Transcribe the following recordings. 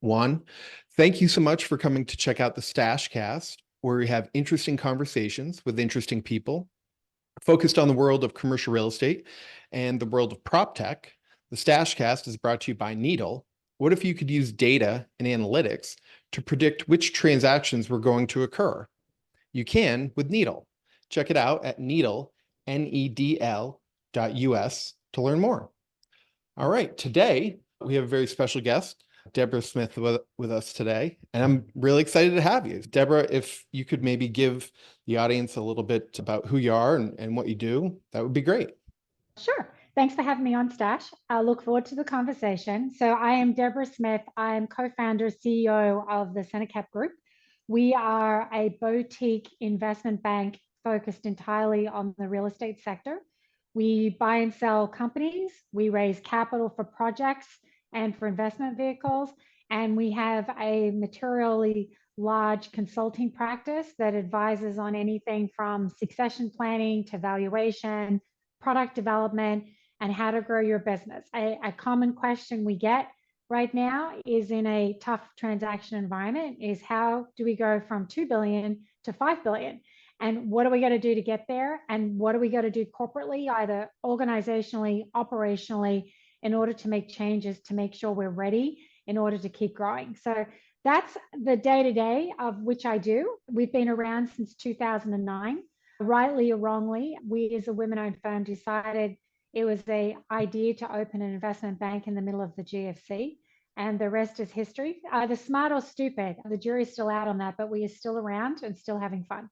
One, thank you so much for coming to check out the StashCast, where we have interesting conversations with interesting people focused on the world of commercial real estate and the world of PropTech. The StashCast is brought to you by Needle. What if you could use data and analytics to predict which transactions were going to occur? You can with Needle. Check it out at Needle, NEDL.us to learn more. All right, today we have a very special guest, Deborah Smith, with us today, and I'm really excited to have you. Deborah, if you could maybe give the audience a little bit about who you are and what you do, that would be great. Sure. Thanks for having me on, Stash. I look forward to the conversation. So I am Deborah Smith. I'm co-founder, CEO of the StashCast Group. We are a boutique investment bank focused entirely on the real estate sector. We buy and sell companies. We raise capital for projects and for investment vehicles. And we have a materially large consulting practice that advises on anything from succession planning to valuation, product development, and how to grow your business. A common question we get right now is in a tough transaction environment is how do we go from 2 billion to 5 billion? And what are we going to do to get there? And what are we going to do corporately, either organizationally, operationally, in order to make changes to make sure we're ready in order to keep growing? So that's the day-to-day of which I do. We've been around since 2009. Rightly or wrongly, we as a women-owned firm decided it was an idea to open an investment bank in the middle of the GFC, and the rest is history. Either smart or stupid, the jury's still out on that, but we are still around and still having fun.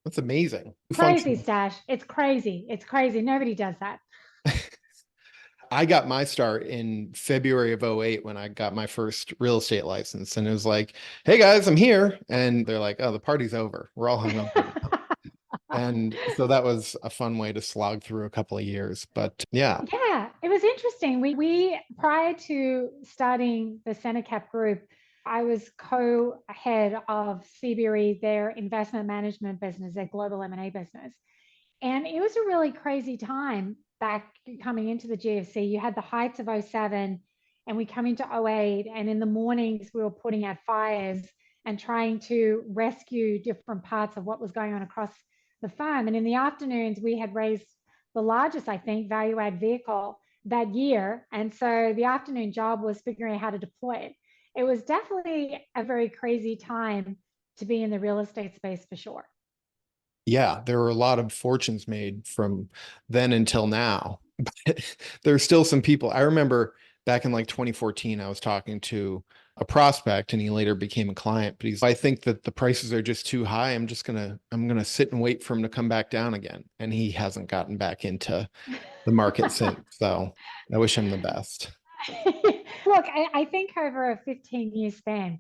That's amazing. Crazy, Stash. It's crazy. It's crazy. Nobody does that. I got my start in February of 08 when I got my first real estate license. And it was like, hey guys, I'm here. And they're like, oh, the party's over. We're all hung up. And so that was a fun way to slog through a couple of years. But yeah. Yeah, it was interesting. We prior to starting the StashCast Group, I was co-head of CBRE, their investment management business, their global M&A business. And it was a really crazy time back coming into the GFC. You had the heights of 07 and we come into 08, and in the mornings we were putting out fires and trying to rescue different parts of what was going on across the farm. And in the afternoons, we had raised the largest, I think, value add vehicle that year. And so the afternoon job was figuring out how to deploy it. It was definitely a very crazy time to be in the real estate space for sure. Yeah, there were a lot of fortunes made from then until now. But there's still some people. I remember back in like 2014, I was talking to a prospect and he later became a client, but I think that the prices are just too high. I'm gonna sit and wait for him to come back down again. And he hasn't gotten back into the market since. So I wish him the best. Look, I think over a 15-year span,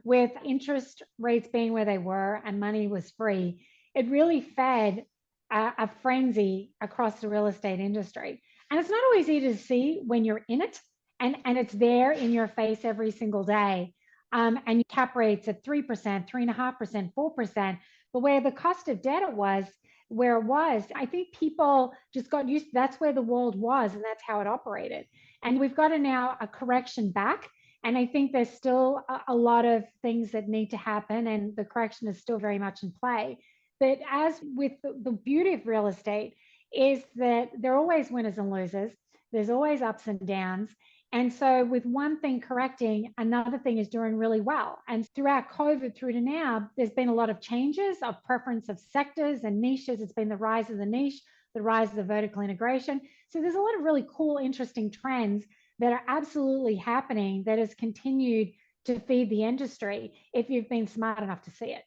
with interest rates being where they were and money was free, it really fed a frenzy across the real estate industry. And it's not always easy to see when you're in it, and it's there in your face every single day. And cap rates at 3%, 3.5%, 4%, but where the cost of debt where it was, I think people just got used to that's where the world was and that's how it operated. And we've got now a correction back. And I think there's still a lot of things that need to happen, and the correction is still very much in play. But as with the beauty of real estate is that there are always winners and losers. There's always ups and downs. And so with one thing correcting, another thing is doing really well. And throughout COVID through to now, there's been a lot of changes of preference of sectors and niches. It's been the rise of the niche, the rise of the vertical integration. So there's a lot of really cool, interesting trends that are absolutely happening that has continued to feed the industry if you've been smart enough to see it.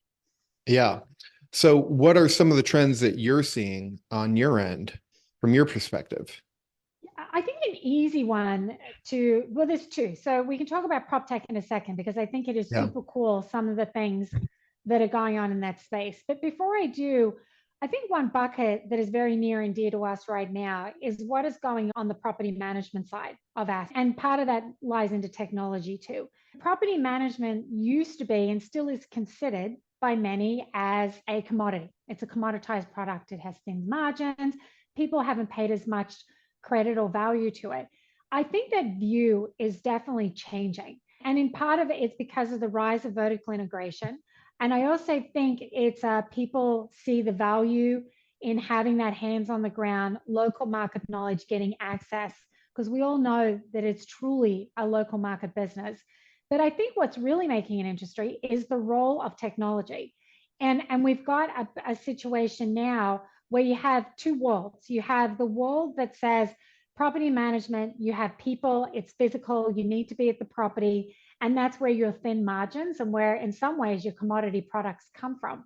Yeah. So what are some of the trends that you're seeing on your end from your perspective? I think an easy one well, there's two. So we can talk about PropTech in a second, because I think it is super cool, some of the things that are going on in that space. But before I do, I think one bucket that is very near and dear to us right now is what is going on the property management side of us. And part of that lies into technology too. Property management used to be and still is considered by many as a commodity. It's a commoditized product. It has thin margins. People haven't paid as much credit or value to it. I think that view is definitely changing. And in part of it, it's because of the rise of vertical integration. And I also think it's people see the value in having that hands on the ground, local market knowledge, getting access, because we all know that it's truly a local market business. But I think what's really making an industry is the role of technology. And we've got a situation now where you have two worlds. You have the world that says property management, you have people, it's physical, you need to be at the property, and that's where your thin margins and where in some ways your commodity products come from.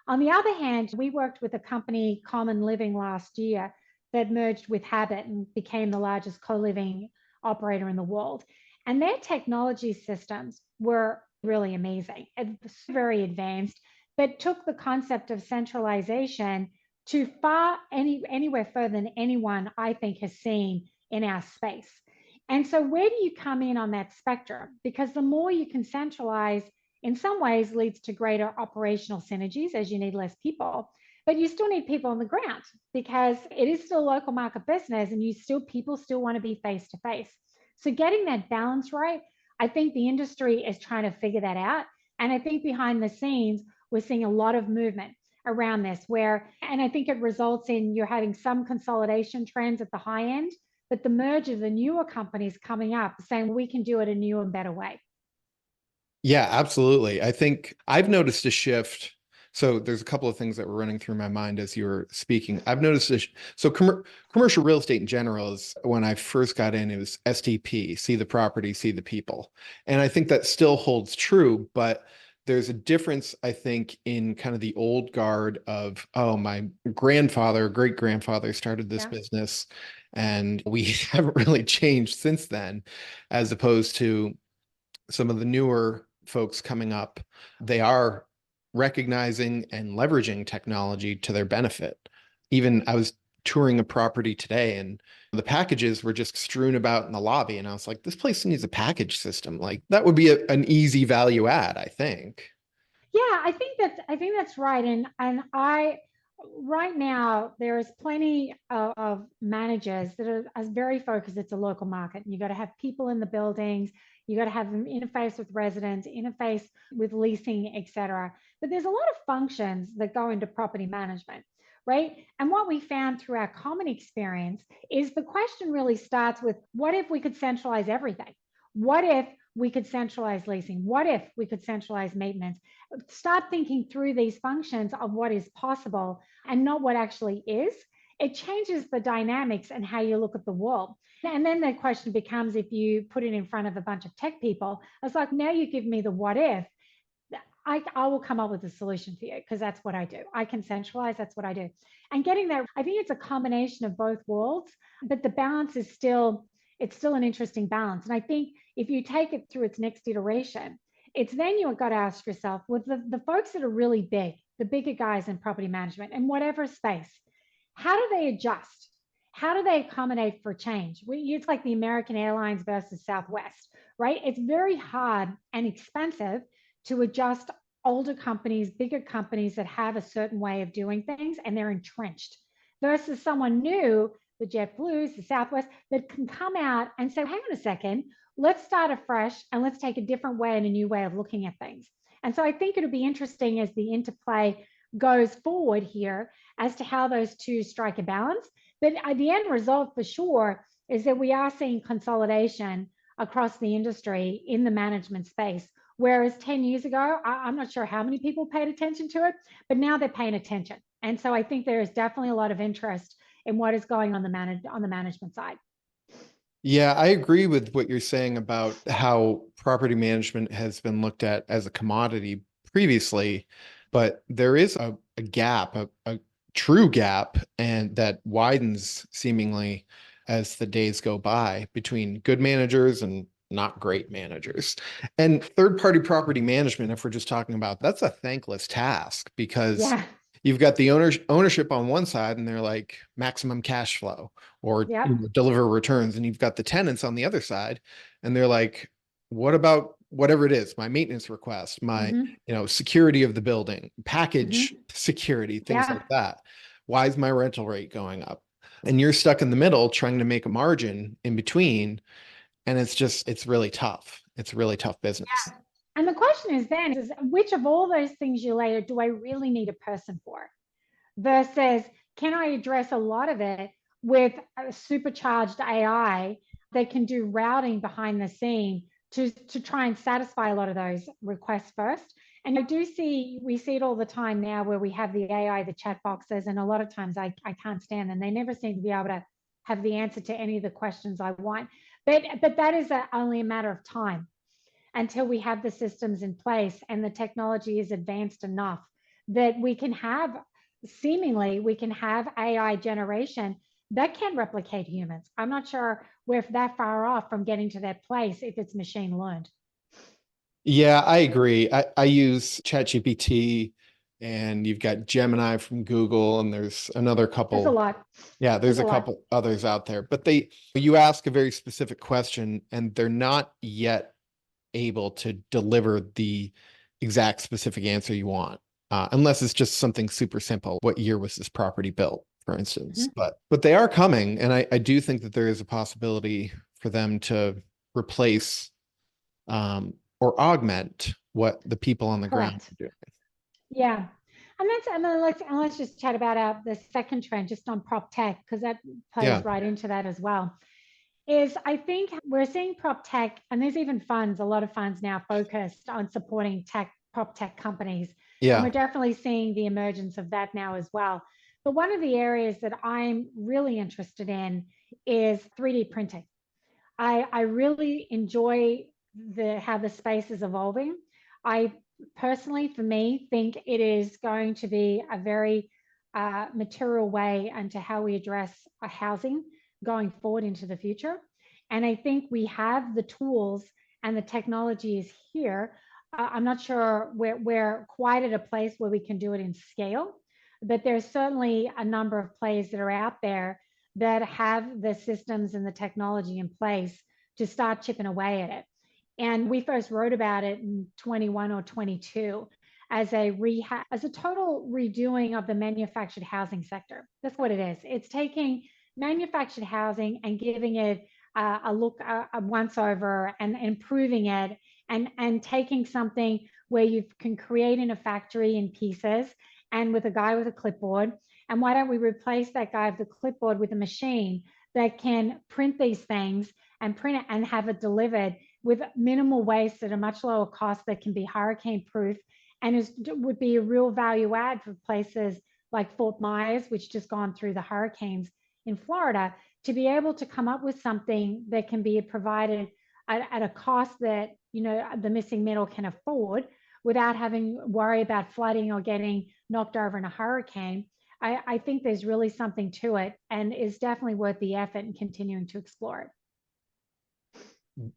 On the other hand, we worked with a company, Common Living, last year that merged with Habit and became the largest co-living operator in the world. And their technology systems were really amazing and very advanced, but took the concept of centralization to anywhere further than anyone I think has seen in our space. And so where do you come in on that spectrum? Because the more you can centralize, in some ways leads to greater operational synergies as you need less people, but you still need people on the ground because it is still local market business and people still want to be face to face. So getting that balance right, I think the industry is trying to figure that out. And I think behind the scenes, we're seeing a lot of movement around this and I think it results in you're having some consolidation trends at the high end, but the merge of the newer companies coming up saying we can do it a new and better way. Yeah, absolutely. I think I've noticed a shift. So there's a couple of things that were running through my mind as you were speaking. I've noticed commercial real estate in general is when I first got in, it was STP, see the property, see the people. And I think that still holds true, but there's a difference, I think, in kind of the old guard of, oh, my grandfather, great grandfather started this business and we haven't really changed since then, as opposed to some of the newer folks coming up, they are recognizing and leveraging technology to their benefit. Even I was touring a property today and the packages were just strewn about in the lobby. And I was like, this place needs a package system. Like that would be an easy value add, I think. Yeah, I think that's right. And I right now there's plenty of managers that are very focused. It's a local market, and you got to have people in the buildings. You got to have them interface with residents, interface with leasing, etc. But there's a lot of functions that go into property management, right? And what we found through our common experience is the question really starts with what if we could centralize everything? What if we could centralize leasing? What if we could centralize maintenance? Start thinking through these functions of what is possible and not what actually is. It changes the dynamics and how you look at the world. And then the question becomes if you put it in front of a bunch of tech people, it's like, now you give me the what if, I will come up with a solution for you because that's what I do. I can centralize, that's what I do. And getting there, I think it's a combination of both worlds, but the balance is it's still an interesting balance. And I think if you take it through its next iteration, it's then you've got to ask yourself, with the folks that are really big, the bigger guys in property management in whatever space, how do they adjust? How do they accommodate for change? It's like the American Airlines versus Southwest, right? It's very hard and expensive to adjust older companies, bigger companies that have a certain way of doing things and they're entrenched versus someone new, the JetBlues, the Southwest, that can come out and say, hang on a second, let's start afresh and let's take a different way and a new way of looking at things. And so I think it'll be interesting as the interplay goes forward here as to how those two strike a balance. But the end result for sure is that we are seeing consolidation across the industry in the management space. Whereas 10 years ago, I'm not sure how many people paid attention to it, but now they're paying attention. And so I think there is definitely a lot of interest in what is going on the management side. Yeah, I agree with what you're saying about how property management has been looked at as a commodity previously, but there is a gap, a true gap, and that widens seemingly as the days go by between good managers and not great managers. And third-party property management, if we're just talking about, that's a thankless task because Yeah. you've got the ownership on one side and they're like maximum cash flow or Yep. deliver returns, and you've got the tenants on the other side and they're like, what about whatever it is, my maintenance request, my security of the building, package security, things Yeah. like that. Why is my rental rate going up? And you're stuck in the middle trying to make a margin in between. And it's really tough. It's a really tough business. And the question is then, is which of all those things you later do I really need a person for? Versus, can I address a lot of it with a supercharged AI that can do routing behind the scene to try and satisfy a lot of those requests first? And we see it all the time now where we have the AI, the chat boxes, and a lot of times I can't stand them. They never seem to be able to have the answer to any of the questions I want. But that is only a matter of time until we have the systems in place and the technology is advanced enough that we can have AI generation that can replicate humans. I'm not sure we're that far off from getting to that place if it's machine learned. Yeah, I agree. I use ChatGPT, and you've got Gemini from Google, and there's another There's a couple. lot. Yeah, There's there's a a lot. couple others out there, but you ask a very specific question and they're not yet able to deliver the exact specific answer you want, unless it's just something super simple. What year was this property built, for instance? Mhm. But they are coming, and I do think that there is a possibility for them to replace or augment what the people on the ground Correct. are doing. Yeah. Let's just chat about the second trend just on prop tech, because that plays Yeah, right into that as well. Is I think we're seeing prop tech, and there's even funds, a lot of funds now focused on supporting prop tech companies. And yeah, we're definitely seeing the emergence of that now as well. But one of the areas that I'm really interested in is 3D printing. I really enjoy how the space is evolving. I personally, for me, think it is going to be a very material way into how we address housing going forward into the future. And I think we have the tools and the technology is here. I'm not sure we're quite at a place where we can do it in scale, but there's certainly a number of players that are out there that have the systems and the technology in place to start chipping away at it. And we first wrote about it in 21 or 22 as a total redoing of the manufactured housing sector. That's what it is. It's taking manufactured housing and giving it a look, a once over, and improving it, and taking something where you can create in a factory in pieces and with a guy with a clipboard. And why don't we replace that guy with the clipboard with a machine that can print these things and print it and have it delivered with minimal waste at a much lower cost that can be hurricane proof and would be a real value add for places like Fort Myers, which just gone through the hurricanes in Florida, to be able to come up with something that can be provided at a cost that the missing middle can afford without having worry about flooding or getting knocked over in a hurricane. I think there's really something to it and is definitely worth the effort and continuing to explore it.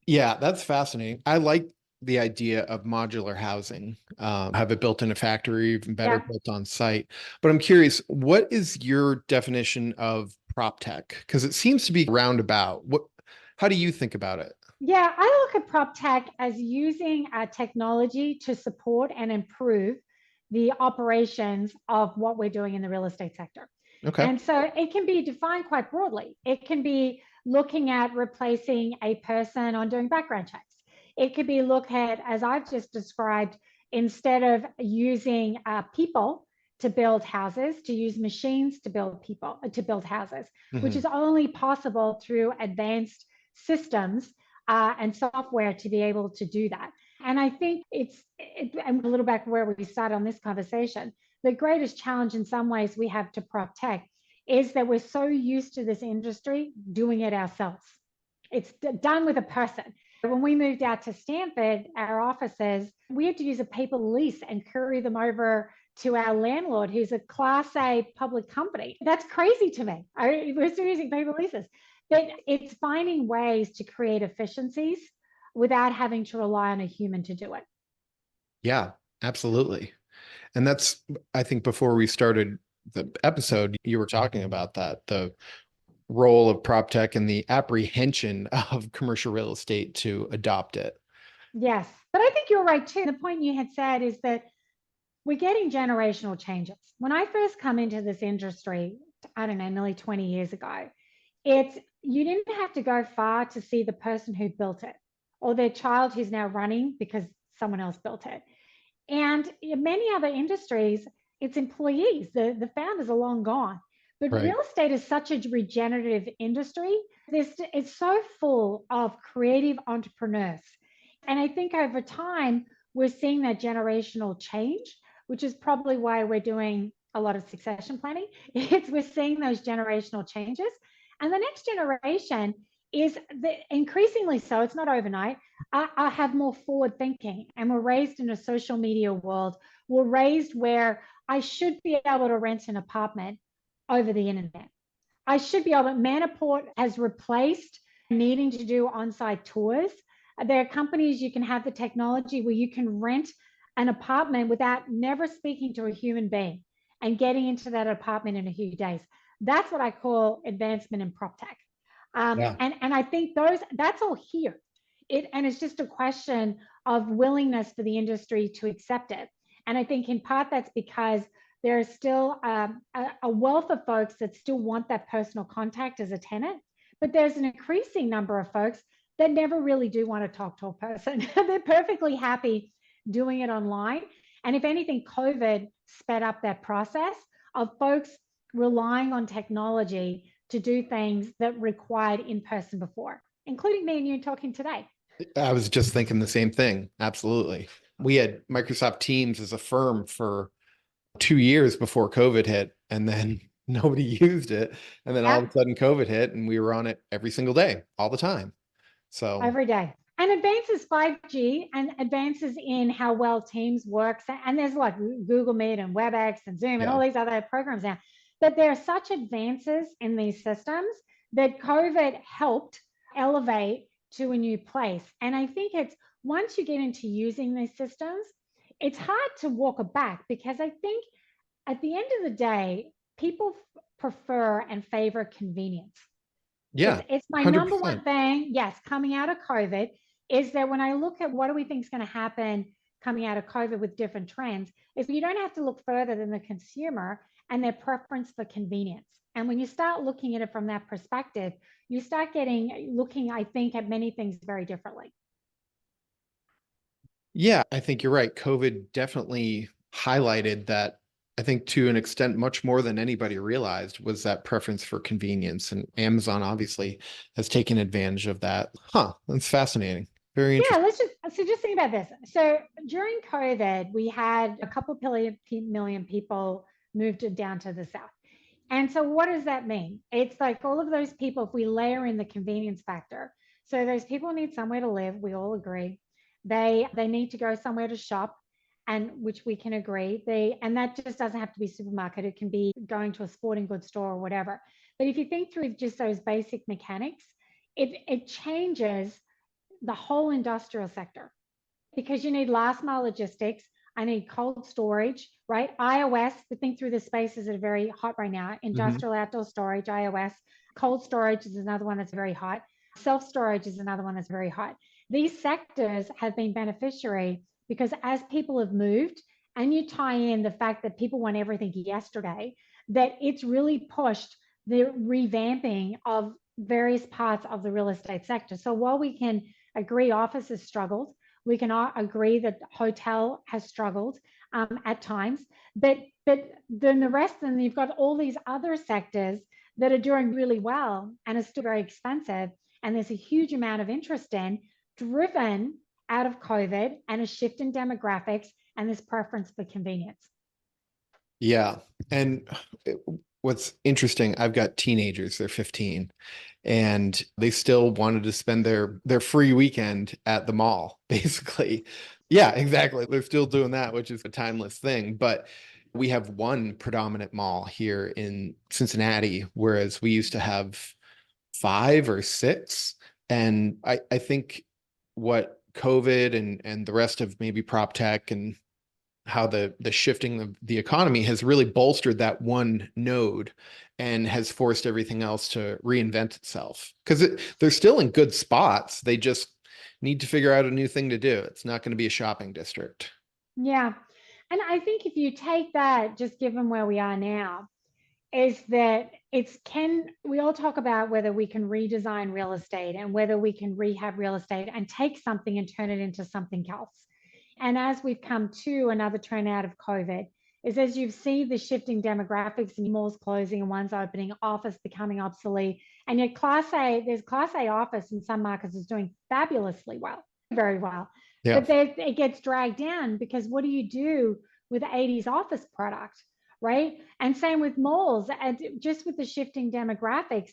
yeah, that's fascinating. I like the idea of modular housing, have it built in a factory, even better Yeah. built on site. But I'm curious, what is your definition of prop tech? Because it seems to be roundabout. How do you think about it? Yeah, I look at prop tech as using technology to support and improve the operations of what we're doing in the real estate sector. Okay. And so it can be defined quite broadly. It can be looking at replacing a person on doing background checks. It could be look at, as I've just described, instead of using people to build houses, to use machines to build houses, which Hmm. is only possible through advanced systems and software to be able to do that. And I think and a little back where we started on this conversation, the greatest challenge in some ways we have to prop tech is that we're so used to this industry doing it ourselves. It's done with a person. When we moved out to Stanford, our offices, we had to use a paper lease and carry them over to our landlord, who's a Class A public company. That's crazy to me. We're still using paper leases. But it's finding ways to create efficiencies without having to rely on a human to do it. Yeah, absolutely. And that's, I think before we started the episode, you were talking about that, the role of prop tech and the apprehension of commercial real estate to adopt it. Yes. But I think you're right too. The point you had said is that we're getting generational changes. When I first come into this industry, I don't know, nearly 20 years ago, it's you didn't have to go far to see the person who built it or their child who's now running because someone else built it. And in many other industries, it's employees. The founders are long gone. But Right. real estate is such a regenerative industry. It's so full of creative entrepreneurs. And I think over time, we're seeing that generational change, which is probably why we're doing a lot of succession planning. We're seeing those generational changes. And the next generation is increasingly so, it's not overnight, I have more forward thinking, and we're raised in a social media world. We're raised where I should be able to rent an apartment over the internet. I should be able to. Manaport has replaced needing to do on-site tours. There are companies you can have the technology where you can rent an apartment without never speaking to a human being and getting into that apartment in a few days. That's what I call advancement in PropTech. Yeah. And I think that's all here. And it's just a question of willingness for the industry to accept it. And I think in part that's because there's still a wealth of folks that still want that personal contact as a tenant, but there's an increasing number of folks that never really do want to talk to a person. They're perfectly happy doing it online. And if anything, COVID sped up that process of folks relying on technology to do things that required in person before, including me and you talking today. I was just thinking the same thing. Absolutely. We had Microsoft Teams as a firm for 2 years before COVID hit, and then nobody used it. And then all Yeah, of a sudden COVID hit and we were on it every single day, all the time. So every day. And advances 5G and advances in how well Teams works. And there's like Google Meet and WebEx and Zoom and yeah. all these other programs now. But there are such advances in these systems that COVID helped elevate to a new place. And I think it's once you get into using these systems, it's hard to walk it back, because I think at the end of the day, people prefer and favor convenience. Yeah. It's my number one 100%. thing, yes, coming out of COVID, is that when I look at what do we think is going to happen coming out of COVID with different trends, is you don't have to look further than the consumer and their preference for convenience. And when you start looking at it from that perspective, you start looking, I think, at many things very differently. Yeah, I think you're right. COVID definitely highlighted that. I think to an extent, much more than anybody realized, was that preference for convenience. And Amazon obviously has taken advantage of that. Huh, that's fascinating. Very Yeah, interesting. just think about this. So during COVID, we had a couple of million people moved down to the south. And so what does that mean? It's like all of those people, if we layer in the convenience factor. So those people need somewhere to live, we all agree. They need to go somewhere to shop, and which we can agree. And that just doesn't have to be supermarket. It can be going to a sporting goods store or whatever. But if you think through just those basic mechanics, it changes the whole industrial sector, because you need last mile logistics. I need cold storage, right? iOS, to think through the spaces that are very hot right now. Mhm. Industrial outdoor storage, iOS. Cold storage is another one that's very hot. Self storage is another one that's very hot. These sectors have been beneficiary because as people have moved, and you tie in the fact that people want everything yesterday, that it's really pushed the revamping of various parts of the real estate sector. So while we can agree office has struggled, we can all agree that hotel has struggled at times, but then the rest, then you've got all these other sectors that are doing really well and are still very expensive. And there's a huge amount of interest in, driven out of COVID and a shift in demographics and this preference for convenience. Yeah. And what's interesting, I've got teenagers, they're 15, and they still wanted to spend their free weekend at the mall, basically. Yeah, exactly. They're still doing that, which is a timeless thing. But we have one predominant mall here in Cincinnati, whereas we used to have five or six. And I think what COVID and the rest of maybe prop tech and how the shifting of the economy has really bolstered that one node and has forced everything else to reinvent itself, because they're still in good spots. They just need to figure out a new thing to do. It's not going to be a shopping district. Yeah. And I think if you take that, just given where we are now, is that we all talk about whether we can redesign real estate and whether we can rehab real estate and take something and turn it into something else. And as we've come to another trend out of COVID, is as you see the shifting demographics and malls closing and ones opening, office becoming obsolete, and yet there's Class A office in some markets is doing fabulously well, very well. Yeah. But it gets dragged down because what do you do with 80s office product, right? And same with malls, and just with the shifting demographics,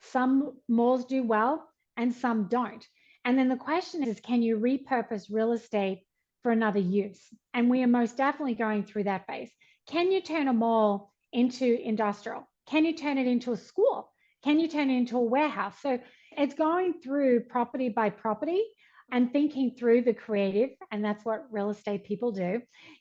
some malls do well and some don't. And then the question is, can you repurpose real estate for another use? And we are most definitely going through that phase. Can you turn a mall into industrial? Can you turn it into a school? Can you turn it into a warehouse? So it's going through property by property and thinking through the creative, and that's what real estate people do.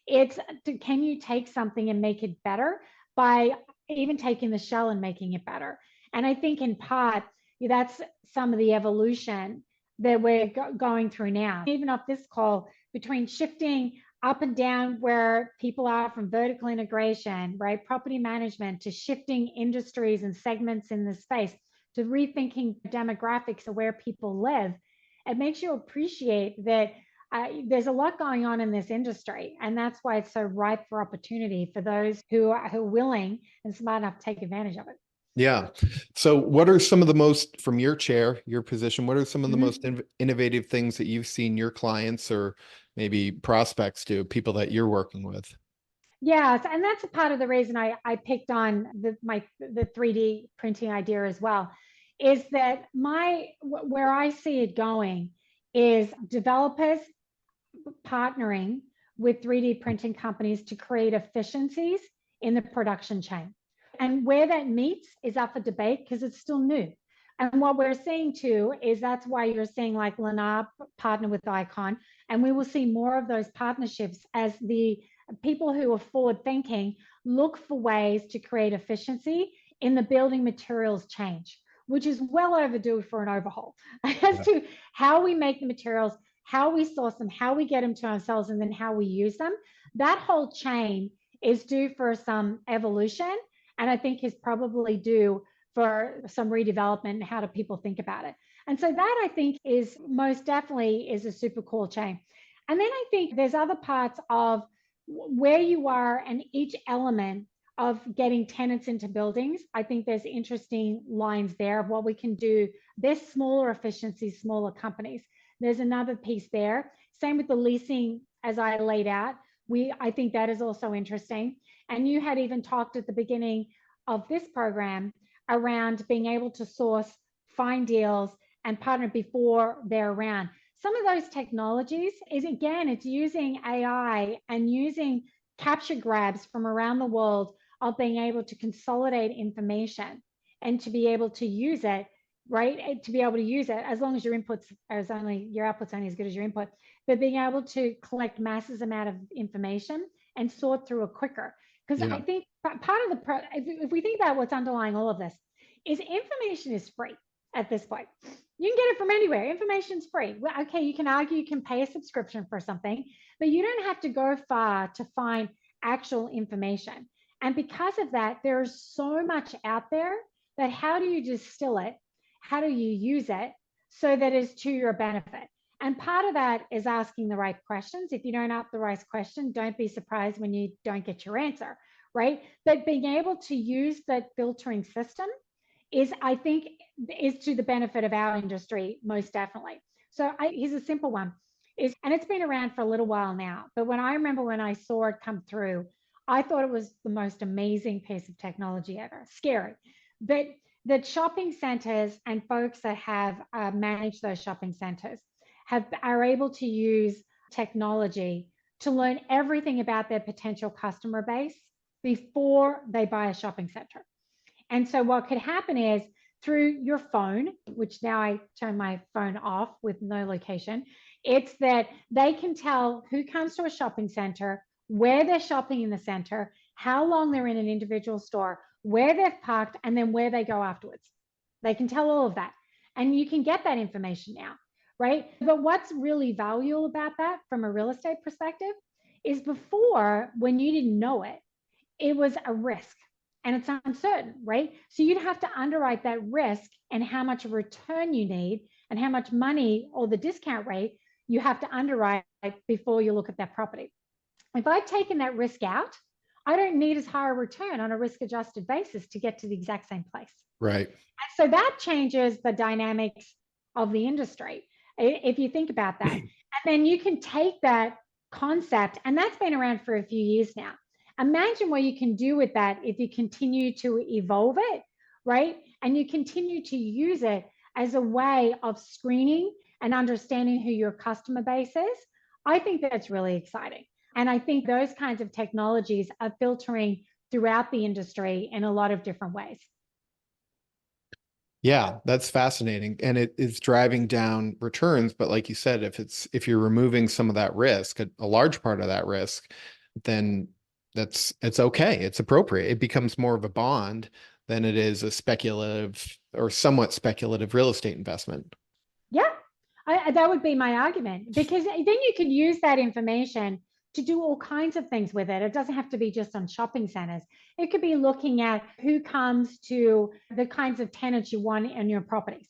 Can you take something and make it better by even taking the shell and making it better? And I think in part, that's some of the evolution that we're going through now. Even off this call, between shifting up and down where people are from vertical integration, right, property management, to shifting industries and segments in the space, to rethinking demographics of where people live, it makes you appreciate that there's a lot going on in this industry, and that's why it's so ripe for opportunity for those who are willing and smart enough to take advantage of it. Yeah. So what are some of the most, from your chair, your position, what are some of the most innovative things that you've seen your clients or maybe prospects do, people that you're working with? Yes, and that's a part of the reason I picked on the 3D printing idea as well, is that where I see it going is developers partnering with 3D printing companies to create efficiencies in the production chain. And where that meets is up for debate because it's still new. And what we're seeing too is that's why you're seeing like Lennar partner with Icon, and we will see more of those partnerships as the people who are forward thinking look for ways to create efficiency in the building materials change, which is well overdue for an overhaul as to how we make the materials, how we source them, how we get them to ourselves, and then how we use them. That whole chain is due for some evolution, and I think is probably due for some redevelopment and how do people think about it. And so that I think is most definitely is a super cool chain. And then I think there's other parts of where you are and each element of getting tenants into buildings. I think there's interesting lines there of what we can do. There's smaller efficiencies, smaller companies. There's another piece there. Same with the leasing as I laid out. I think that is also interesting. And you had even talked at the beginning of this program around being able to source, find deals, and partner before they're around. Some of those technologies is, again, it's using AI and using capture grabs from around the world of being able to consolidate information and to be able to use it, right? To be able to use it as long as your output's only as good as your input, but being able to collect massive amount of information and sort through it quicker. Because I think part of if we think about what's underlying all of this, is information is free at this point. You can get it from anywhere. Information's free. Well, okay, you can argue you can pay a subscription for something, but you don't have to go far to find actual information. And because of that, there's so much out there that how do you distill it? How do you use it so that it's to your benefit? And part of that is asking the right questions. If you don't ask the right question, don't be surprised when you don't get your answer, right? But being able to use that filtering system is, I think, is to the benefit of our industry, most definitely. So here's a simple one. And it's been around for a little while now, but when I saw it come through, I thought it was the most amazing piece of technology ever. Scary. But that shopping centers and folks that have managed those shopping centers are able to use technology to learn everything about their potential customer base before they buy a shopping center. And so what could happen is through your phone, which now I turn my phone off with no location, it's that they can tell who comes to a shopping center, where they're shopping in the center, how long they're in an individual store, where they've parked, and then where they go afterwards. They can tell all of that. And you can get that information now, right? But what's really valuable about that from a real estate perspective is before, when you didn't know it, it was a risk. and it's uncertain, right? So you'd have to underwrite that risk and how much of return you need and how much money or the discount rate you have to underwrite before you look at that property. If I've taken that risk out, I don't need as high a return on a risk adjusted basis to get to the exact same place. Right. So that changes the dynamics of the industry, if you think about that. And then you can take that concept, and that's been around for a few years now. Imagine what you can do with that if you continue to evolve it, right? And you continue to use it as a way of screening and understanding who your customer base is. I think that's really exciting. And I think those kinds of technologies are filtering throughout the industry in a lot of different ways. Yeah, that's fascinating. And it is driving down returns. But like you said, if you're removing some of that risk, a large part of that risk, then it's okay. It's appropriate. It becomes more of a bond than it is a speculative or somewhat speculative real estate investment. Yeah, that would be my argument, because then you could use that information to do all kinds of things with it. It doesn't have to be just on shopping centers. It could be looking at who comes to the kinds of tenants you want in your properties,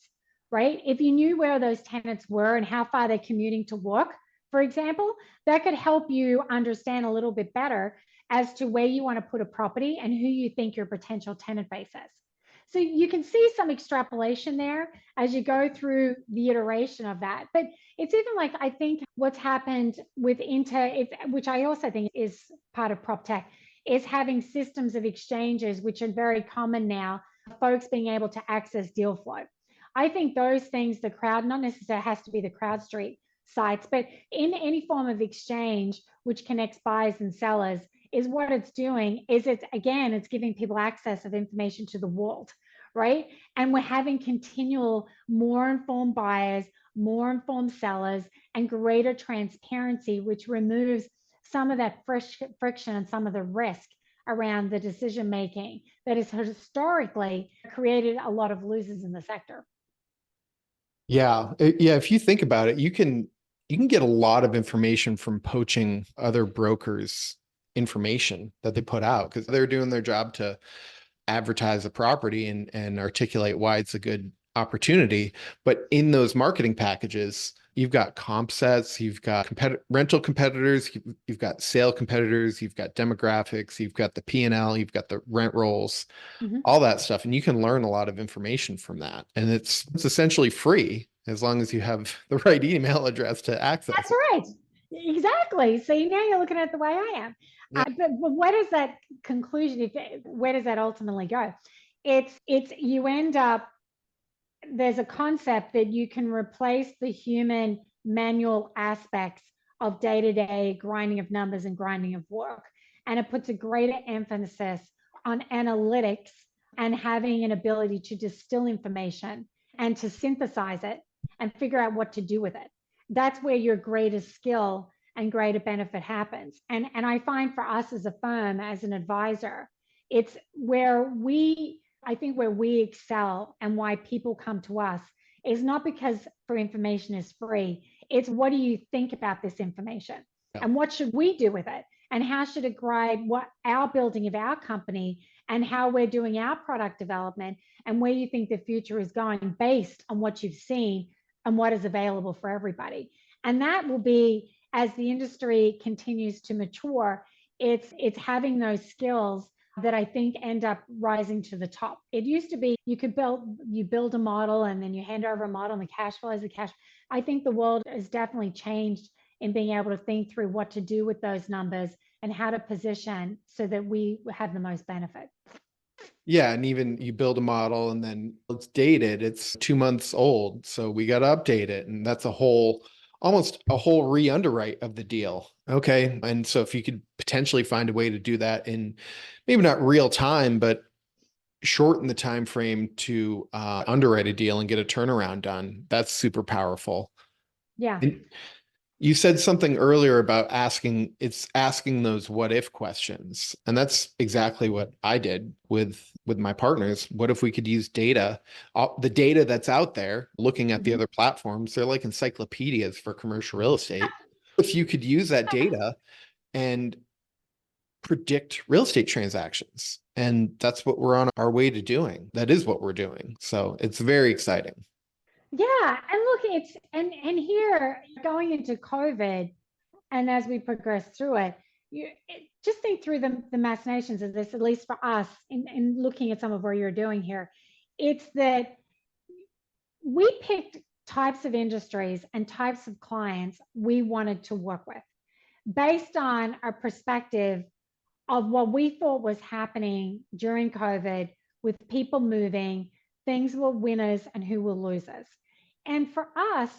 right? If you knew where those tenants were and how far they're commuting to work, for example, that could help you understand a little bit better as to where you want to put a property and who you think your potential tenant base is. So you can see some extrapolation there as you go through the iteration of that. But it's even like, I think what's happened with which I also think is part of PropTech, is having systems of exchanges, which are very common now, folks being able to access deal flow. I think those things, the crowd, not necessarily has to be the CrowdStreet sites, but in any form of exchange which connects buyers and sellers, is what it's doing is it's giving people access of information to the world, right? And we're having continual more informed buyers, more informed sellers, and greater transparency, which removes some of that friction and some of the risk around the decision making that has historically created a lot of losers in the sector. Yeah. Yeah. If you think about it, you can get a lot of information from poaching other brokers' information that they put out because they're doing their job to advertise the property and articulate why it's a good opportunity. But in those marketing packages, you've got comp sets, you've got rental competitors, you've got sale competitors, you've got demographics, you've got the P&L, you've got the rent rolls, Mhm. all that stuff. And you can learn a lot of information from that. And it's essentially free as long as you have the right email address to access That's it. right. Exactly. See, now you're looking at it the way I am. Yeah. But what is that conclusion? Where does that ultimately go? It's you end up, there's a concept that you can replace the human manual aspects of day-to-day grinding of numbers and grinding of work. And it puts a greater emphasis on analytics and having an ability to distill information and to synthesize it and figure out what to do with it. That's where your greatest skill and greater benefit happens. And I find for us as a firm, as an advisor, it's where I think where we excel and why people come to us is not because for information is free. It's what do you think about this information Yeah. and what should we do with it? And how should it guide what our building of our company and how we're doing our product development and where you think the future is going based on what you've seen and what is available for everybody. And that will be, as the industry continues to mature, it's having those skills that I think end up rising to the top. It used to be you build a model and then you hand over a model and the cash flow is the cash. I think the world has definitely changed in being able to think through what to do with those numbers and how to position so that we have the most benefit. Yeah, and even you build a model and then it's dated, it's 2 months old. So we got to update it. And that's almost a whole re-underwrite of the deal. Okay. And so if you could potentially find a way to do that in maybe not real time, but shorten the time frame to underwrite a deal and get a turnaround done, that's super powerful. Yeah. And you said something earlier about asking those what if questions. And that's exactly what I did with my partners. What if we could use data, the data that's out there, looking at the Mhm. other platforms, they're like encyclopedias for commercial real estate. If you could use that data and predict real estate transactions And that's what we're on our way to doing. That is what we're doing. So it's very exciting. Yeah, and look, and here going into COVID, and as we progress through it, just think through the machinations of this, at least for us, in looking at some of what you're doing here. It's that we picked types of industries and types of clients we wanted to work with based on our perspective of what we thought was happening during COVID with people moving, things were winners and who were losers. And for us,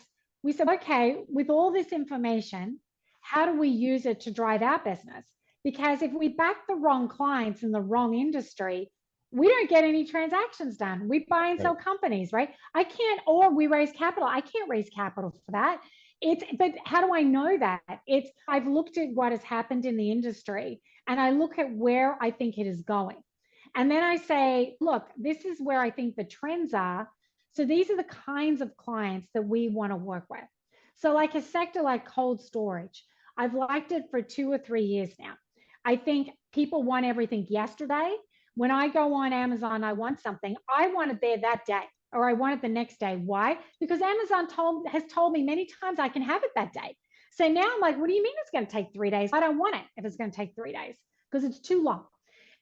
we said, okay, with all this information, how do we use it to drive our business? Because if we back the wrong clients in the wrong industry, we don't get any transactions done. We buy and sell companies, right? I can't, or we raise capital. I can't raise capital for that. But how do I know that? I've looked at what has happened in the industry and I look at where I think it is going. And then I say, look, this is where I think the trends are. So these are the kinds of clients that we want to work with. So, like a sector like cold storage, I've liked it for 2 or 3 years now. I think people want everything yesterday. When I go on Amazon, I want something, I want it there that day, or I want it the next day. Why? Because Amazon has told me many times I can have it that day. So now I'm like, what do you mean it's going to take 3 days? I don't want it if it's going to take 3 days because it's too long.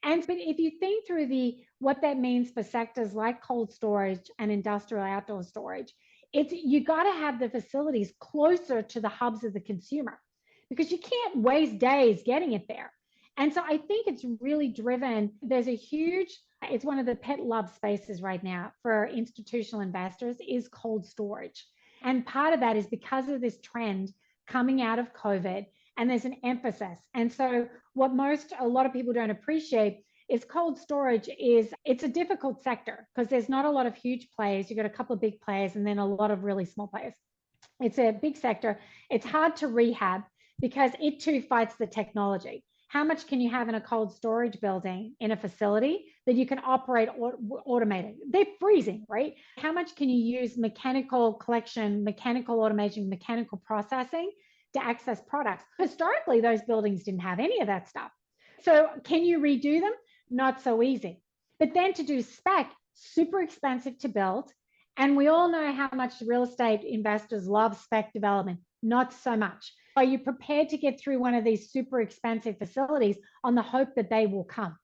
But if you think through what that means for sectors like cold storage and industrial outdoor storage, you got to have the facilities closer to the hubs of the consumer because you can't waste days getting it there. And so I think it's really driven. It's one of the pet love spaces right now for institutional investors is cold storage. And part of that is because of this trend coming out of COVID, and there's an emphasis. And so what a lot of people don't appreciate is cold storage it's a difficult sector because there's not a lot of huge players. You've got a couple of big players and then a lot of really small players. It's a big sector. It's hard to rehab because it too fights the technology. How much can you have in a cold storage building in a facility that you can operate automated? They're freezing, right? How much can you use mechanical collection, mechanical automation, mechanical processing to access products? Historically, those buildings didn't have any of that stuff. So can you redo them? Not so easy. But then to do spec, super expensive to build. And we all know how much real estate investors love spec development. Not so much. Are you prepared to get through one of these super expensive facilities on the hope that they will come?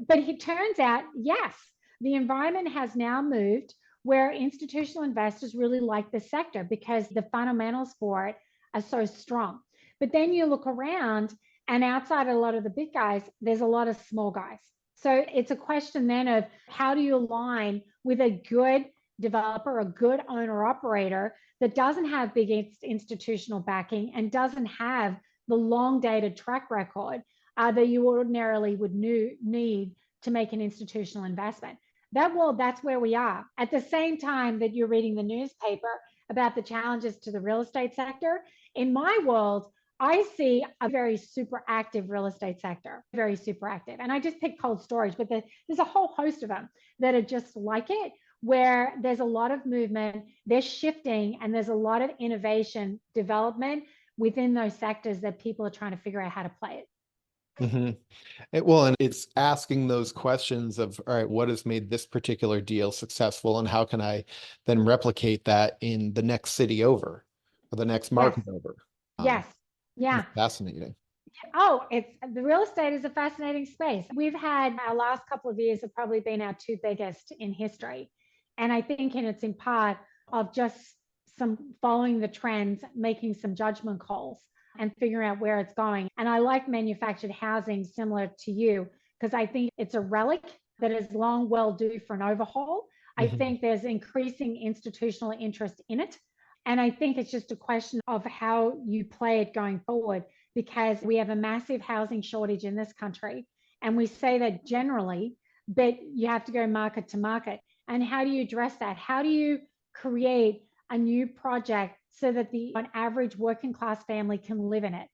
But it turns out, yes, the environment has now moved where institutional investors really like the sector because the fundamentals for it are so strong. But then you look around and outside a lot of the big guys, there's a lot of small guys. So it's a question then of how do you align with a good developer, a good owner operator that doesn't have big institutional backing and doesn't have the long dated track record that you ordinarily would need to make an institutional investment. That's where we are. At the same time that you're reading the newspaper about the challenges to the real estate sector, in my world, I see a very super active real estate sector, very super active. And I just picked cold storage, but there's a whole host of them that are just like it, where there's a lot of movement, they're shifting, and there's a lot of innovation development within those sectors that people are trying to figure out how to play it. Mm-hmm. Well, and it's asking those questions of, all right, what has made this particular deal successful and how can I then replicate that in the next city over or the next market over? Yes. Yeah. Fascinating. Oh, the real estate is a fascinating space. We've had our last couple of years have probably been our two biggest in history. And I think it's in part of just some following the trends, making some judgment calls and figuring out where it's going. And I like manufactured housing similar to you, because I think it's a relic that is long well due for an overhaul. I think there's increasing institutional interest in it. And I think it's just a question of how you play it going forward, because we have a massive housing shortage in this country. And we say that generally, but you have to go market to market. And how do you address that? How do you create a new project so that an average working class family can live in it?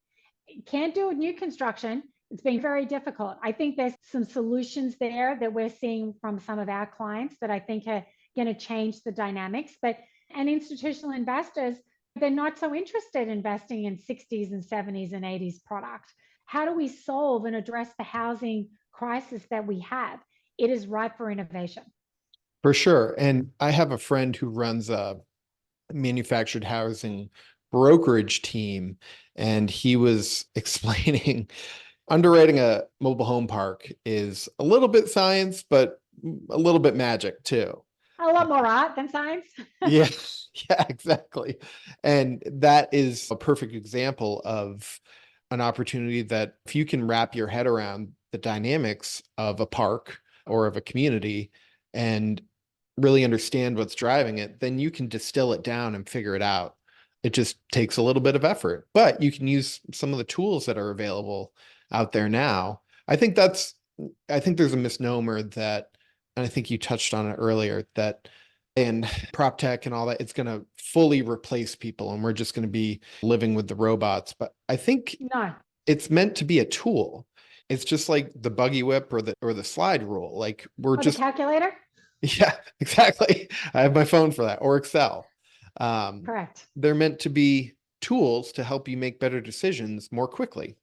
Can't do a new construction. It's been very difficult. I think there's some solutions there that we're seeing from some of our clients that I think are going to change the dynamics. And institutional investors, they're not so interested in investing in 60s and 70s and 80s product. How do we solve and address the housing crisis that we have, it is ripe for innovation. For sure. And I have a friend who runs a manufactured housing brokerage team, and he was explaining underwriting a mobile home park is a little bit science, but a little bit magic too. A lot more art than science. Yeah, yeah, exactly. And that is a perfect example of an opportunity that if you can wrap your head around the dynamics of a park or of a community and really understand what's driving it, then you can distill it down and figure it out. It just takes a little bit of effort, but you can use some of the tools that are available out there now. I think there's a misnomer that, and I think you touched on it earlier, that in PropTech and all that, it's going to fully replace people and we're just going to be living with the robots. But I think No. it's meant to be a tool. It's just like the buggy whip or the slide rule. Like we're Or the just calculator? yeah, exactly. I have my phone for that or Excel. Correct. They're meant to be tools to help you make better decisions more quickly.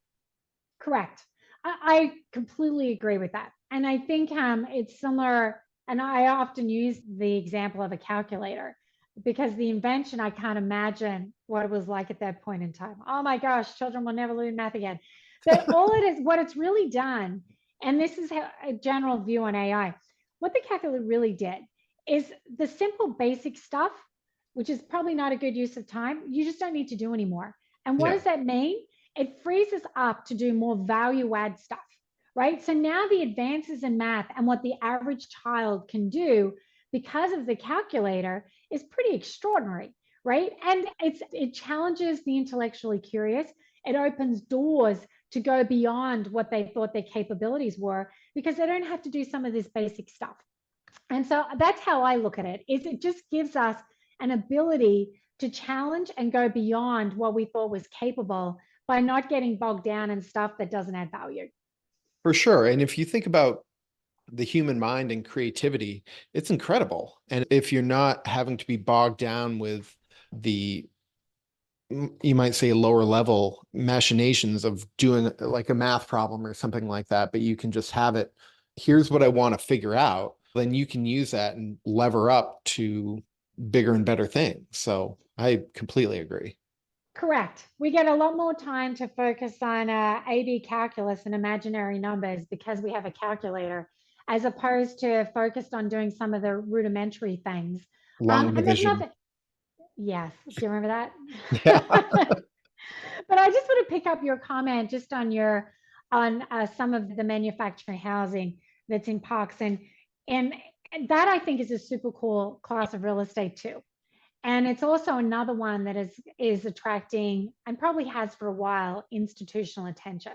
Correct. I completely agree with that. And I think it's similar. And I often use the example of a calculator because the invention, I can't imagine what it was like at that point in time. Oh my gosh, children will never learn math again. But all it is, what it's really done, and this is a general view on AI, what the calculator really did is the simple basic stuff, which is probably not a good use of time, you just don't need to do anymore. And what Yeah, does that mean? It frees us up to do more value add stuff, right? So now the advances in math and what the average child can do because of the calculator is pretty extraordinary, right? And it challenges the intellectually curious. It opens doors to go beyond what they thought their capabilities were because they don't have to do some of this basic stuff. And so that's how I look at it, is it just gives us an ability to challenge and go beyond what we thought was capable by not getting bogged down in stuff that doesn't add value. for sure. And if you think about the human mind and creativity, it's incredible. And if you're not having to be bogged down with the, you might say, lower level machinations of doing like a math problem or something like that, but you can just have it, here's what I want to figure out, then you can use that and lever up to bigger and better things. So I completely agree. Correct. We get a lot more time to focus on AB calculus and imaginary numbers because we have a calculator, as opposed to focused on doing some of the rudimentary things. Long And there's division. nothing. Yes. Do you remember Yeah. that? But I just want to pick up your comment just on some of the manufactured housing that's in parks, and that I think is a super cool class of real estate too. And it's also another one that is attracting, and probably has for a while, institutional attention.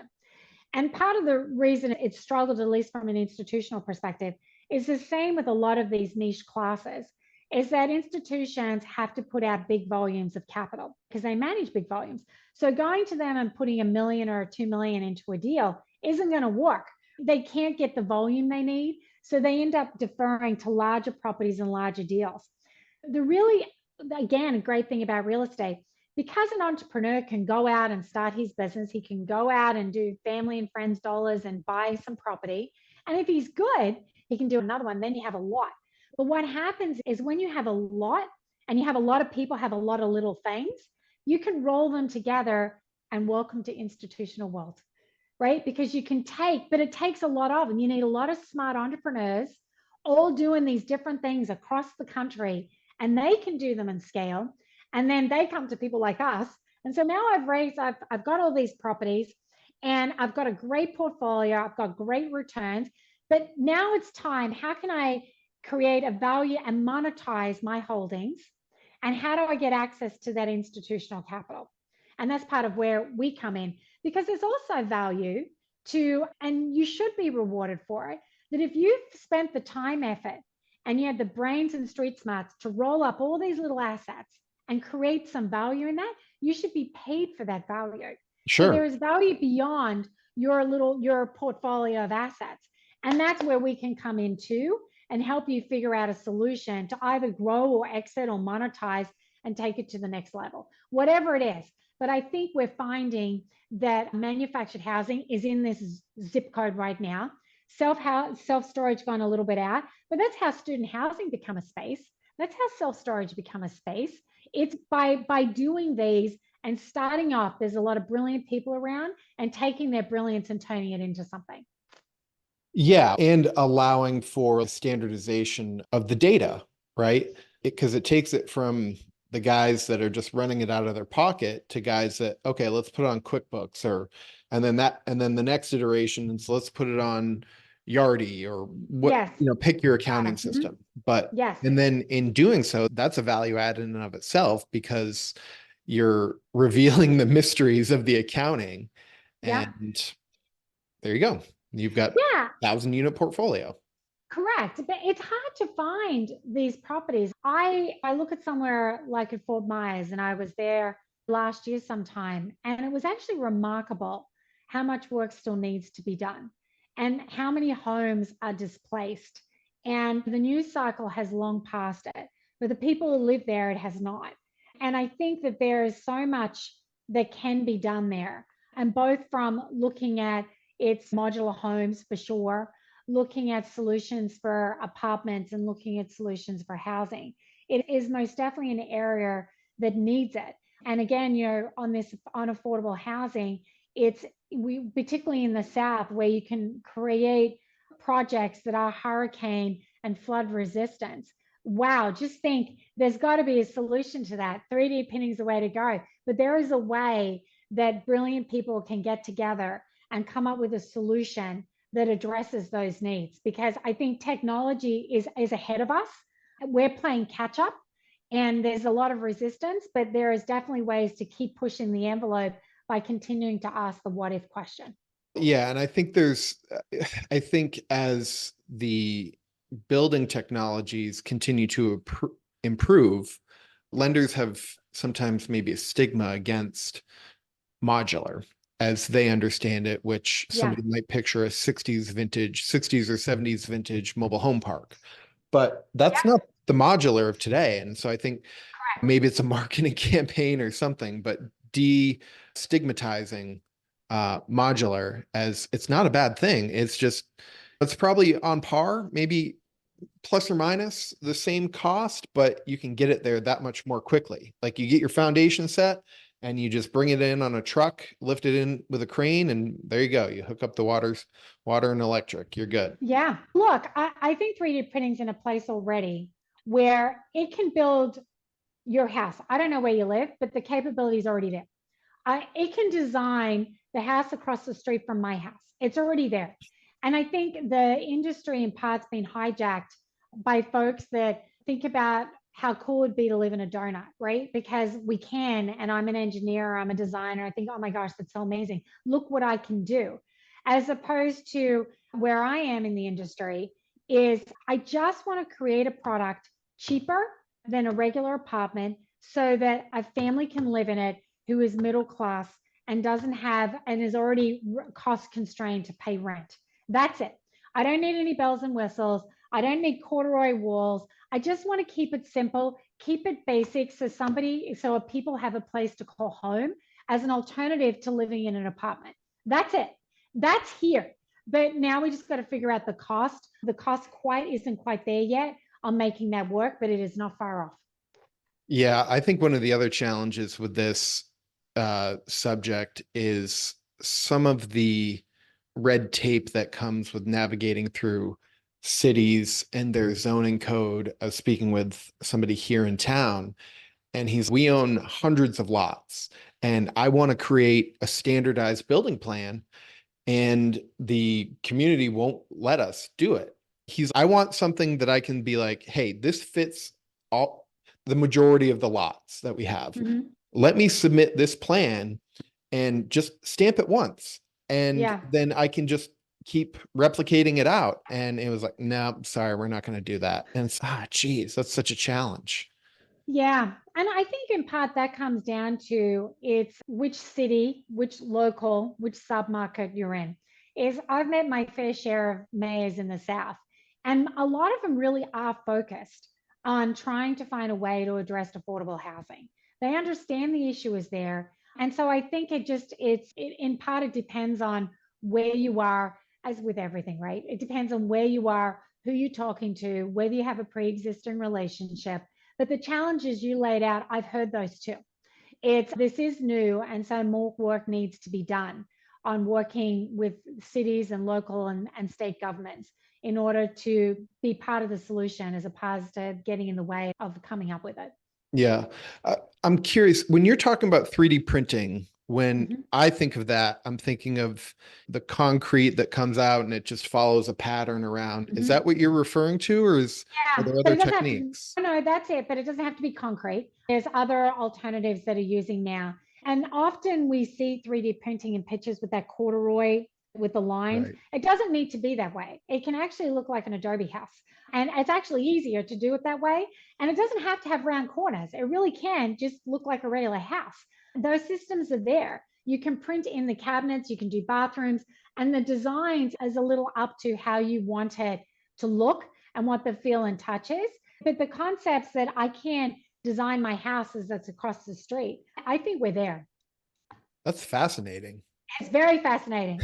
And part of the reason it's struggled, at least from an institutional perspective, is the same with a lot of these niche classes, is that institutions have to put out big volumes of capital because they manage big volumes. So going to them and putting $1 million or $2 million into a deal isn't going to work. They can't get the volume they need. So they end up deferring to larger properties and larger deals. The really, again, a great thing about real estate, because an entrepreneur can go out and start his business, he can go out and do family and friends dollars and buy some property. And if he's good, he can do another one. Then you have a lot. But what happens is when you have a lot and you have a lot of people have a lot of little things, you can roll them together and welcome to institutional wealth, right? Because you can take, but it takes a lot of them. You need a lot of smart entrepreneurs all doing these different things across the country, and they can do them in scale. And then they come to people like us. And so now I've got all these properties and I've got a great portfolio, I've got great returns, but now it's time. How can I create a value and monetize my holdings? And how do I get access to that institutional capital? And that's part of where we come in, because there's also value to, and you should be rewarded for it, that if you've spent the time, effort, and you have the brains and street smarts to roll up all these little assets and create some value in that, you should be paid for that value. So there Sure. is value beyond your portfolio of assets. And that's where we can come in too and help you figure out a solution to either grow or exit or monetize and take it to the next level, whatever it is. But I think we're finding that manufactured housing is in this zip code right now. Self-storage gone a little bit out, but that's how student housing become a space. That's how self-storage become a space. It's by doing these and starting off, there's a lot of brilliant people around and taking their brilliance and turning it into something. Yeah, and allowing for standardization of the data, right? Because it takes it from the guys that are just running it out of their pocket to guys that, okay, let's put it on QuickBooks and then the next iteration, and so let's put it on Yardi or what, Yes. pick your accounting Mm-hmm. system. But, Yes. and then in doing so, that's a value add in and of itself because you're revealing the mysteries of the accounting. Yeah. And there you go. You've got Yeah. 1,000 unit portfolio. Correct. But it's hard to find these properties. I look at somewhere like at Fort Myers, and I was there last year sometime, and it was actually remarkable how much work still needs to be done and how many homes are displaced. And the news cycle has long passed it, but the people who live there, it has not. And I think that there is so much that can be done there. And both from looking at its modular homes for sure, looking at solutions for apartments and looking at solutions for housing. It is most definitely an area that needs it. And again, on this unaffordable housing, it's we particularly in the South where you can create projects that are hurricane and flood resistance. Wow, just think there's got to be a solution to that. 3D printing is the way to go. But there is a way that brilliant people can get together and come up with a solution that addresses those needs, because I think technology is ahead of us. We're playing catch up and there's a lot of resistance, but there is definitely ways to keep pushing the envelope by continuing to ask the what if question. Yeah, and I think I think as the building technologies continue to improve, lenders have sometimes maybe a stigma against modular as they understand it, which Yeah. somebody might picture a 60s or 70s vintage mobile home park. But that's Yeah. not the modular of today. And so I think maybe it's a marketing campaign or something, but destigmatizing modular as it's not a bad thing. It's just, it's probably on par, maybe plus or minus the same cost, but you can get it there that much more quickly. Like you get your foundation set and you just bring it in on a truck, lift it in with a crane, and there you go. You hook up the water and electric. You're good. Yeah. Look, I think 3D printing's in a place already where it can build your house. I don't know where you live, but the capability is already there. It can design the house across the street from my house. It's already there. And I think the industry in part's been hijacked by folks that think about how cool it would be to live in a donut, right? Because we can, and I'm an engineer, I'm a designer. I think, oh my gosh, that's so amazing. Look what I can do. As opposed to where I am in the industry, is I just want to create a product cheaper than a regular apartment so that a family can live in it who is middle class and doesn't have and is already cost constrained to pay rent. That's it. I don't need any bells and whistles. I don't need corduroy walls. I just want to keep it simple, keep it basic so people have a place to call home as an alternative to living in an apartment. That's it. That's here. But now we just got to figure out the cost. The cost isn't quite there yet on making that work, but it is not far off. Yeah, I think one of the other challenges with this subject is some of the red tape that comes with navigating through cities and their zoning code. I was speaking with somebody here in town, and we own hundreds of lots, and I want to create a standardized building plan, and the community won't let us do it. I want something that I can be like, hey, this fits the majority of the lots that we have. Mm-hmm. Let me submit this plan and just stamp it once. And Yeah. then I can just keep replicating it out. And it was like, no, sorry, we're not going to do that. And it's, geez, that's such a challenge. Yeah. And I think in part that comes down to it's which city, which local, which submarket you're in. Is I've met my fair share of mayors in the South, and a lot of them really are focused on trying to find a way to address affordable housing. They understand the issue is there. And so I think it in part it depends on where you are, as with everything, right? It depends on where you are, who you're talking to, whether you have a pre-existing relationship. But the challenges you laid out, I've heard those too. This is new, and so more work needs to be done on working with cities and local and state governments in order to be part of the solution as opposed to getting in the way of coming up with it. Yeah. I'm curious, when you're talking about 3D printing, when Mhm. I think of that, I'm thinking of the concrete that comes out and it just follows a pattern around. Is Mhm. that what you're referring to, or are Yeah, there but other it doesn't have to be, techniques? no, that's it, but it doesn't have to be concrete. There's other alternatives that are using now. And often we see 3D printing in pictures with that corduroy with the lines. Right. It doesn't need to be that way. It can actually look like an Adobe house. And it's actually easier to do it that way. And it doesn't have to have round corners. It really can just look like a regular house. Those systems are there. You can print in the cabinets, you can do bathrooms, and the designs is a little up to how you want it to look and what the feel and touch is. But the concepts that I can't design my houses that's across the street, I think we're there. That's fascinating. It's very fascinating.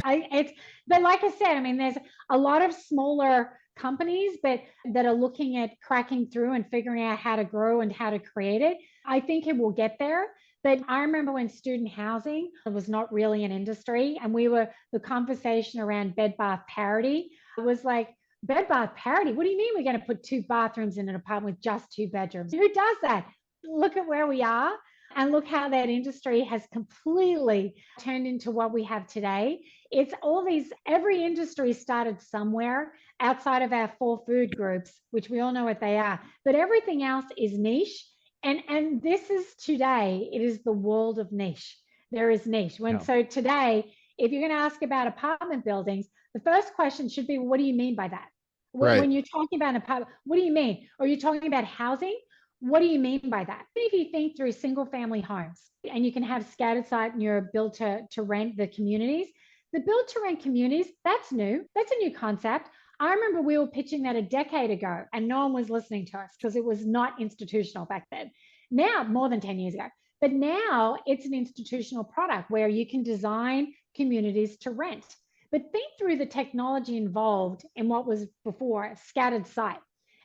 But like I said, I mean, there's a lot of smaller companies, but that are looking at cracking through and figuring out how to grow and how to create it. I think it will get there. But I remember when student housing was not really an industry, and the conversation around bed bath parity was like, bed bath parity? What do you mean we're going to put two bathrooms in an apartment with just two bedrooms? Who does that? Look at where we are. And look how that industry has completely turned into what we have today. It's all these, every industry started somewhere outside of our four food groups, which we all know what they are, but everything else is niche. And this is today, it is the world of niche. There is niche. Yeah. So today, if you're going to ask about apartment buildings, the first question should be, what do you mean by that? Right. When you're talking about an apartment, what do you mean? Are you talking about housing? What do you mean by that? If you think through single family homes and you can have scattered site and you're built to rent the communities, the build to rent communities, that's new. That's a new concept. I remember we were pitching that a decade ago and no one was listening to us because it was not institutional back then. Now, more than 10 years ago. But now it's an institutional product where you can design communities to rent. But think through the technology involved in what was before a scattered site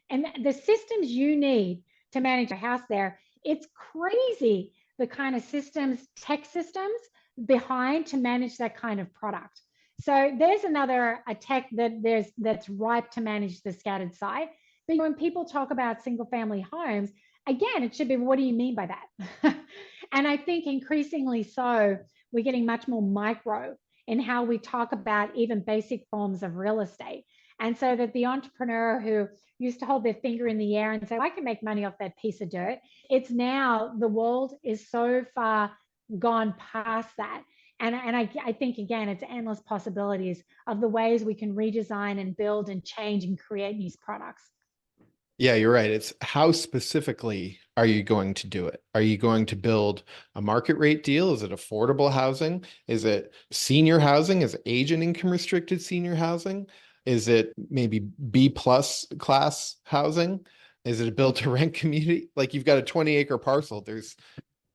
and the systems you need to manage a house there. It's crazy the kind of systems, tech systems behind to manage that kind of product. So there's another a tech that's ripe to manage the scattered site. But when people talk about single family homes, again, it should be, what do you mean by that? And I think increasingly so, we're getting much more micro in how we talk about even basic forms of real estate. And so that the entrepreneur who used to hold their finger in the air and say, I can make money off that piece of dirt. It's now the world is so far gone past that. And I think, again, it's endless possibilities of the ways we can redesign and build and change and create these products. Yeah, you're right. It's how specifically are you going to do it? Are you going to build a market rate deal? Is it affordable housing? Is it senior housing? Is it age and income restricted senior housing? Is it maybe B plus class housing? Is it a build to rent community? Like you've got a 20-acre parcel. There's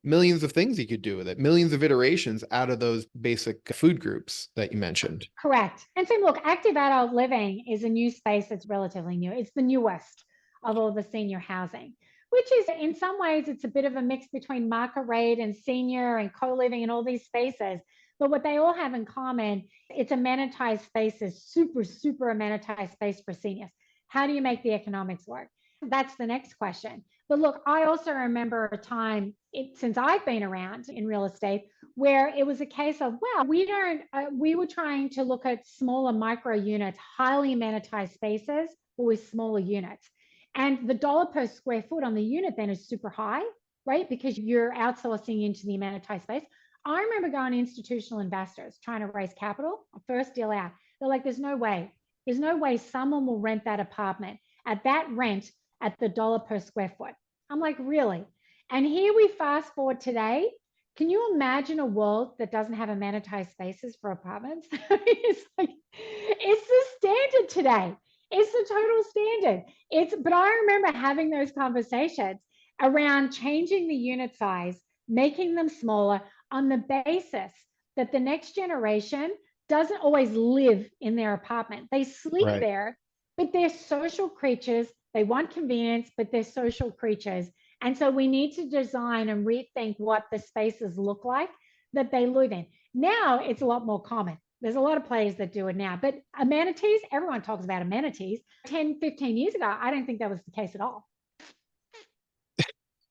millions of things you could do with it, millions of iterations out of those basic food groups that you mentioned. Correct. And so, look, active adult living is a new space that's relatively new. It's the newest of all the senior housing, which is in some ways, it's a bit of a mix between market rate and senior and co-living and all these spaces. But what they all have in common, it's amenitized spaces, super, super amenitized space for seniors. How do you make the economics work? That's the next question. But look, I also remember a time since I've been around in real estate where it was a case of, well, we were trying to look at smaller micro units, highly amenitized spaces, but with smaller units. And the dollar per square foot on the unit then is super high, right? Because you're outsourcing into the amenitized space. I remember going to institutional investors trying to raise capital, first deal out. They're like, there's no way. There's no way someone will rent that apartment at that rent at the dollar per square foot. I'm like, really? And here we fast forward today. Can you imagine a world that doesn't have amenitized spaces for apartments? It's like, it's the standard today. It's the total standard. But I remember having those conversations around changing the unit size, making them smaller on the basis that the next generation doesn't always live in their apartment. They sleep Right. there, but they're social creatures. They want convenience, but they're social creatures. And so we need to design and rethink what the spaces look like that they live in. Now it's a lot more common. There's a lot of players that do it now, but amenities, everyone talks about amenities. 10, 15 years ago, I don't think that was the case at all.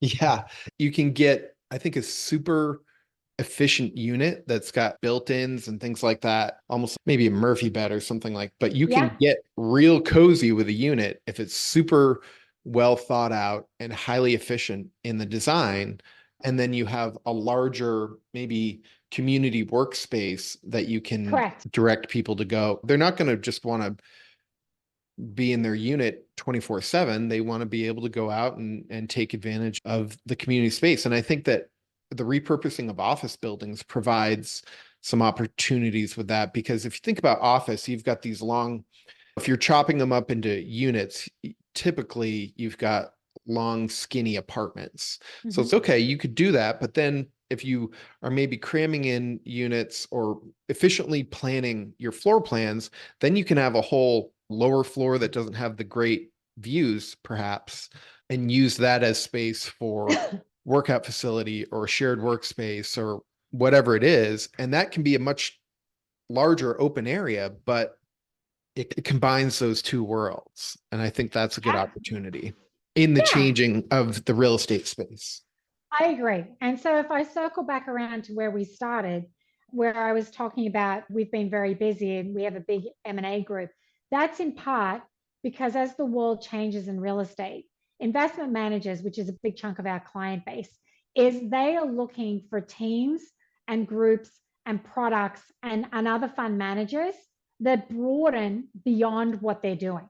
Yeah. You can get, I think, a super efficient unit that's got built-ins and things like that, almost maybe a Murphy bed or something like, but you can Yeah, get real cozy with a unit if it's super well thought out and highly efficient in the design. And then you have a larger, maybe community workspace that you can correct. direct people to go. They're not going to just want to be in their unit 24/7. They want to be able to go out and take advantage of the community space. And I think that the repurposing of office buildings provides some opportunities with that, because if you think about office, you've got these long, if you're chopping them up into units, typically you've got long, skinny apartments. So Mm-hmm. it's okay, you could do that. But then if you are maybe cramming in units or efficiently planning your floor plans, then you can have a whole lower floor that doesn't have the great views, perhaps, and use that as space for workout facility or shared workspace or whatever it is. And that can be a much larger open area, but it combines those two worlds. And I think that's a good Yeah, opportunity in the yeah, changing of the real estate space. I agree. And so if I circle back around to where we started, where I was talking about we've been very busy and we have a big M&A group, that's in part because as the world changes in real estate, investment managers, which is a big chunk of our client base, is they are looking for teams and groups and products and other fund managers that broaden beyond what they're doing.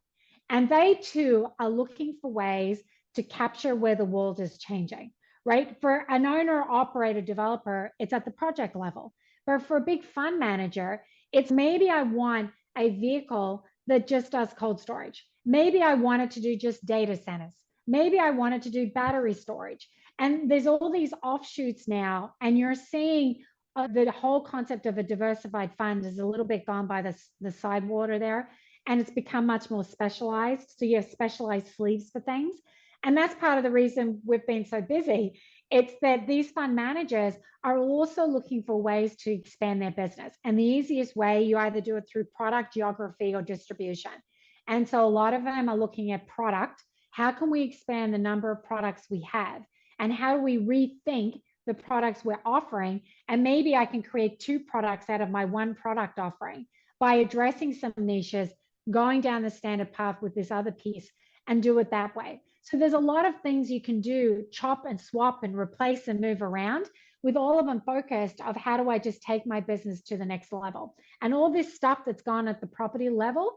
And they too are looking for ways to capture where the world is changing, right? For an owner, operator, developer, it's at the project level. But for a big fund manager, it's maybe I want a vehicle that just does cold storage. Maybe I wanted to do just data centers. Maybe I wanted to do battery storage. And there's all these offshoots now, and you're seeing the whole concept of a diversified fund is a little bit gone by the side water there. And it's become much more specialized. So you have specialized sleeves for things. And that's part of the reason we've been so busy. It's that these fund managers are also looking for ways to expand their business. And the easiest way, you either do it through product, geography, or distribution. And so a lot of them are looking at product. How can we expand the number of products we have? And how do we rethink the products we're offering? And maybe I can create two products out of my one product offering by addressing some niches, going down the standard path with this other piece, and do it that way. So there's a lot of things you can do, chop and swap and replace and move around, with all of them focused of how do I just take my business to the next level. And all this stuff that's gone at the property level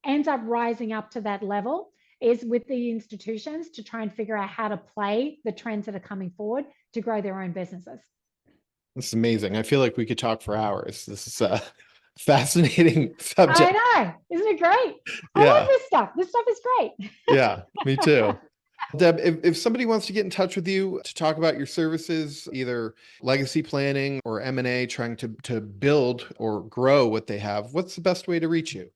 ends up rising up to that level is with the institutions to try and figure out how to play the trends that are coming forward to grow their own businesses. This is amazing. I feel like we could talk for hours. This is a fascinating I subject. know. Isn't it great? I love Yeah. this stuff. This stuff is great. Yeah. Me too. Deb, if somebody wants to get in touch with you to talk about your services, either legacy planning or M&A, trying to build or grow what they have, what's the best way to reach you?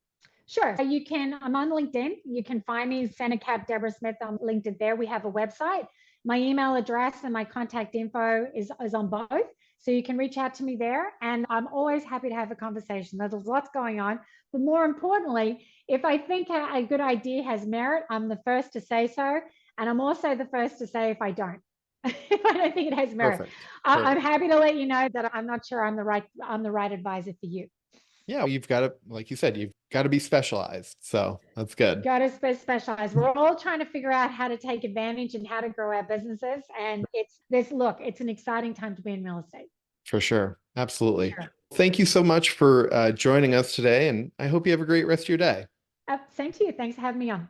Sure. You can, I'm on LinkedIn. You can find me, StashCast Deborah Smith on LinkedIn there. We have a website. My email address and my contact info is on both. So you can reach out to me there. And I'm always happy to have a conversation. There's lots going on. But more importantly, if I think a good idea has merit, I'm the first to say so. And I'm also the first to say if I don't. If I don't think it has merit. Perfect. I'm Perfect. happy to let you know that I'm not sure I'm the right advisor for you. Yeah, you've got to, like you said, you've got to be specialized. So that's good. Got to specialize. We're all trying to figure out how to take advantage and how to grow our businesses. And it's an exciting time to be in real estate. For sure. Absolutely. Sure. Thank you so much for joining us today. And I hope you have a great rest of your day. Same to you. Thanks for having me on.